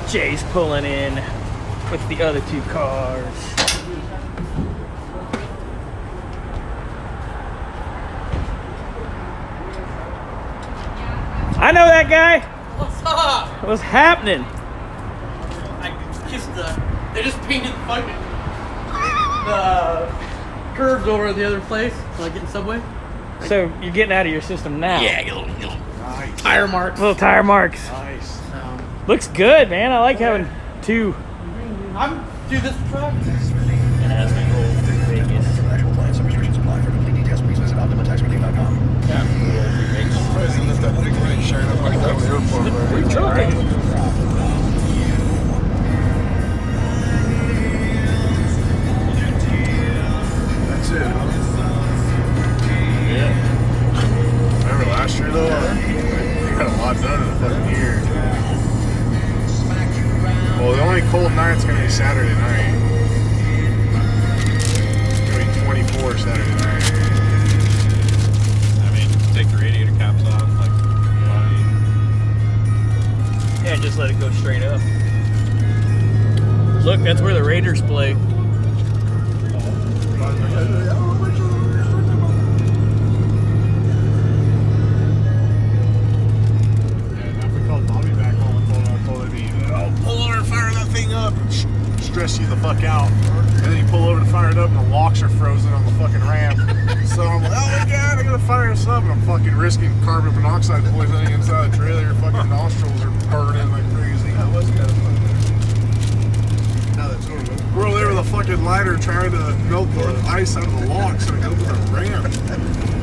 Jay's pulling in with the other two cars. I know that guy. What's up? What's happening? I kissed they just painted the curves over at the other place, like getting Subway. So you're getting out of your system now. Yeah, little nice. Tire marks. Little tire marks. Nice. Looks good, man. I like having two. Dude, this truck. And as we roll through Vegas. Actual plans and restrictions apply. For complete details, please visit OptimaTaxRelief.com. Yeah. Isn't this that big red shirt up like that on the airport? Big truck. That's it, huh? Yeah. Remember last year though? We got a lot done in a fucking year. Well, the only cold night's gonna be Saturday night. It's gonna be 24 Saturday night. I mean, take the radiator caps off, like, Yeah, just let it go straight up. Look, that's where the Raiders play. Stress you the fuck out, and then you pull over to fire it up, and the locks are frozen on the fucking ramp. So I'm like, oh my god, I gotta fire this up, and I'm fucking risking carbon monoxide poisoning inside the trailer. Your fucking nostrils are burning like crazy. That was kind of fun. Now that's over. We're over there with a fucking lighter trying to melt the ice out of the locks so we can open the ramp.